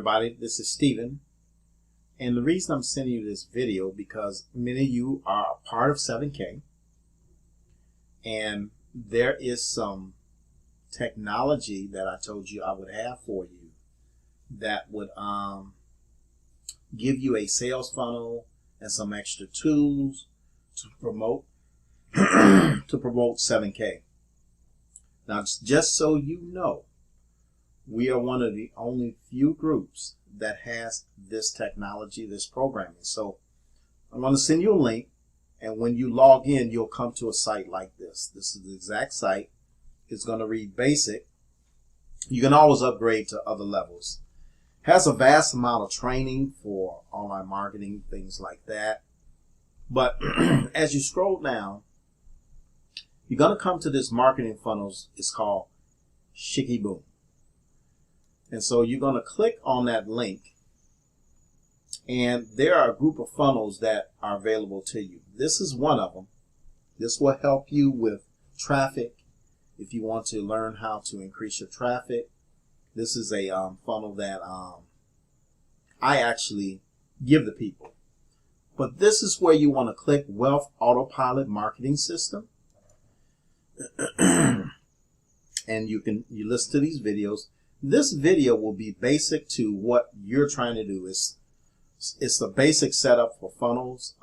everybody, this is Steven, and the reason I'm sending you this video because many of you are a part of 7K, and there is some technology that I told you I would have for you that would give you a sales funnel and some extra tools to promote to promote 7K. Now, just so you know, we are one of the only few groups that has this technology, this programming. So I'm going to send you a link, and when you log in, you'll come to a site like this. This is the exact site. It's going to read basic. You can always upgrade to other levels. Has a vast amount of training for online marketing, things like that. But as you scroll down, you're going to come to this marketing funnels. It's called Shicky Boom. And so you're going to click on that link, and there are a group of funnels that are available to you. This is one of them. This will help you with traffic if you want to learn how to increase your traffic. This is a funnel that I actually give the people. But this is where you want to click Wealth Autopilot Marketing System. And you listen to these videos. This video will be basic to what you're trying to do. It's the basic setup for funnels.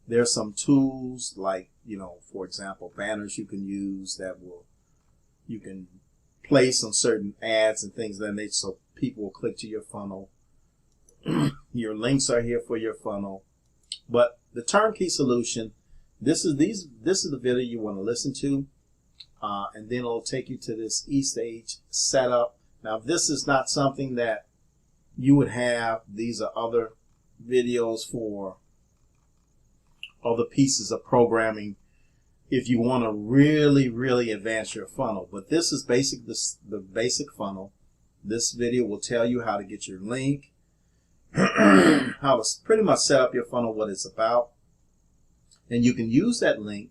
There's some tools like, for example, banners you can use that you can place on certain ads and things of that nature, so people will click to your funnel. Your links are here for your funnel. But the turnkey solution, this is the video you want to listen to. And then it'll take you to this E-stage setup. Now, this is not something that you would have. These are other videos for other pieces of programming if you want to really, really advance your funnel. But this is the basic funnel. This video will tell you how to get your link, how to pretty much set up your funnel, what it's about. And you can use that link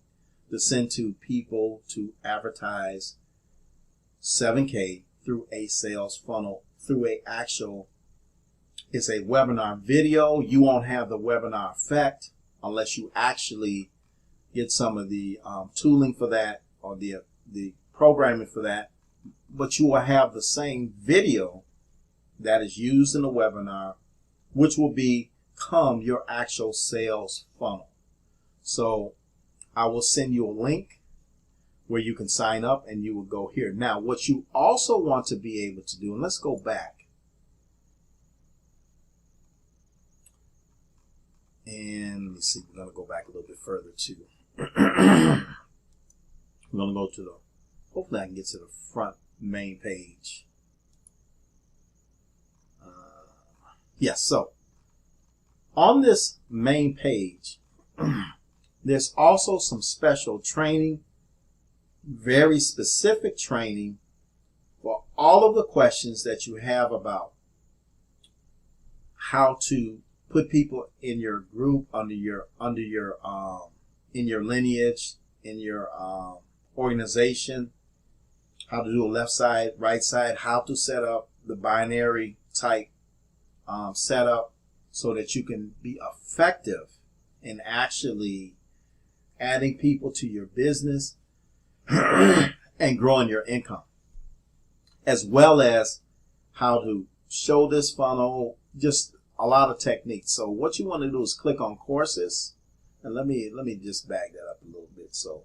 to send to people to advertise 7K through a sales funnel, through it's a webinar video. You won't have the webinar effect unless you actually get some of the tooling for that or the programming for that. But you will have the same video that is used in the webinar, which will become your actual sales funnel. So I will send you a link where you can sign up, and you will go here. Now, what you also want to be able to do, and let's go back. And let me see, we're going to go back a little bit further too. We're going to go to hopefully I can get to the front main page. Yes, so on this main page, there's also some special training, very specific training for all of the questions that you have about how to put people in your group, in your lineage, in your organization, how to do a left side, right side, how to set up the binary type setup so that you can be effective in actually adding people to your business and growing your income, as well as how to show this funnel, just a lot of techniques. So what you want to do is click on courses, and let me just back that up a little bit. So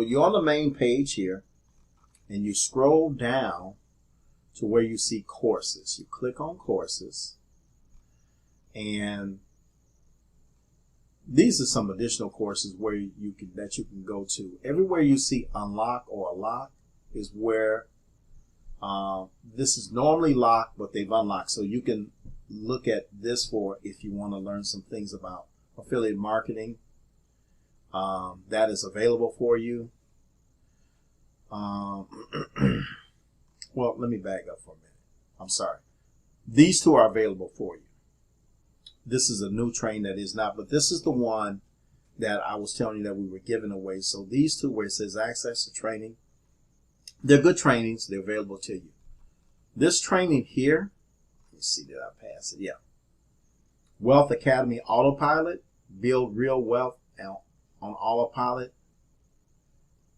you're on the main page here, and you scroll down to where you see courses. You click on courses, and these are some additional courses where you can go to. Everywhere you see unlock or a lock is where this is normally locked, but they've unlocked. So you can look at this for if you want to learn some things about affiliate marketing. That is available for you. Well, let me back up for a minute. I'm sorry. These two are available for you. This is a new train that is not, but this is the one that I was telling you that we were giving away. So these two where it says access to training, they're good trainings. They're available to you. This training here, let's see, did I pass it? Yeah. Wealth Academy Autopilot, build real wealth on autopilot,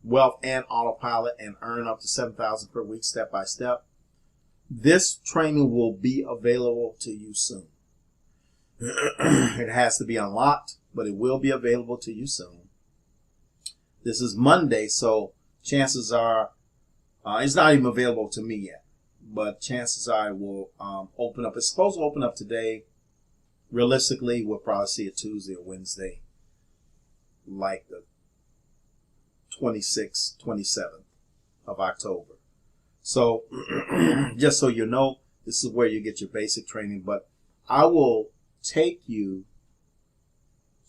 wealth and autopilot, and earn up to $7,000 per week step by step. This training will be available to you soon. It has to be unlocked, but it will be available to you soon. This is Monday, so chances are it's not even available to me yet, but chances are it will open up. It's supposed to open up today. Realistically, we'll probably see it Tuesday or Wednesday, like the 26th, 27th of October. So just so you know, this is where you get your basic training, but I will take you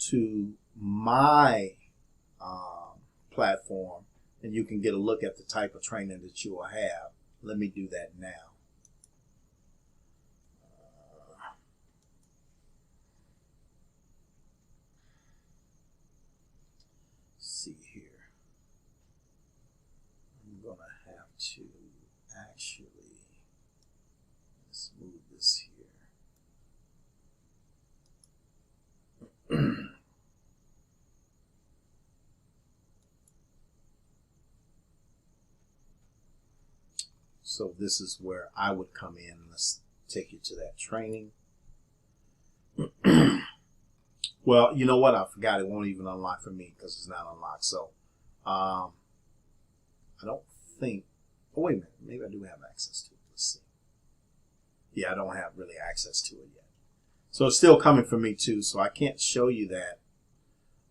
to my platform and you can get a look at the type of training that you will have. Let me do that now. See here. I'm going to have to actually, let's move this here. So this is where I would come in. Let's take you to that training. Well, you know what? I forgot it won't even unlock for me because it's not unlocked. So I don't think, oh, wait a minute. Maybe I do have access to it. Let's see. Yeah, I don't have really access to it yet. So it's still coming for me too. So I can't show you that.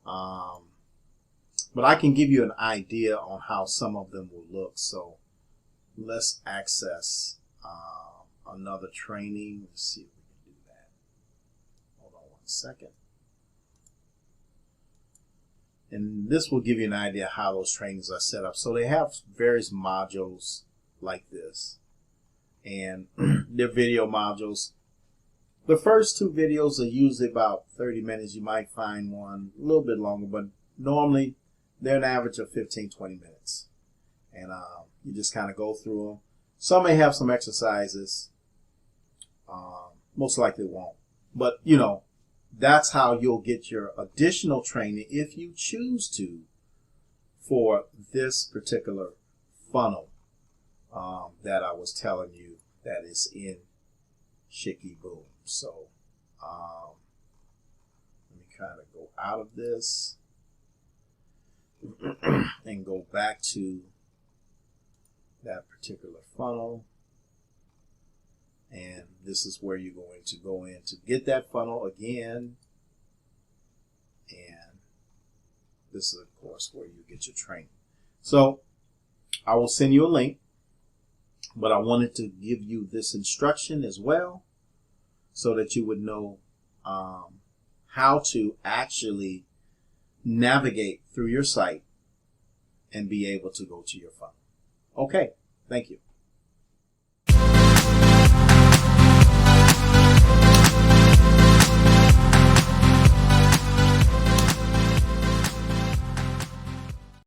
But I can give you an idea on how some of them will look. So let's access another training. Let's see if we can do that. Hold on one second. And this will give you an idea how those trainings are set up. So they have various modules like this. And they're video modules. The first two videos are usually about 30 minutes. You might find one a little bit longer, but normally they're an average of 15, 20 minutes. And you just kind of go through them. Some may have some exercises. Most likely won't. But, you know, that's how you'll get your additional training if you choose to for this particular funnel that I was telling you that is in Shicky Boom. So let me kind of go out of this and go back to that particular funnel. And this is where you're going to go in to get that funnel again. And this is, of course, where you get your training. So I will send you a link, but I wanted to give you this instruction as well so that you would know how to actually navigate through your site and be able to go to your funnel. Okay, thank you.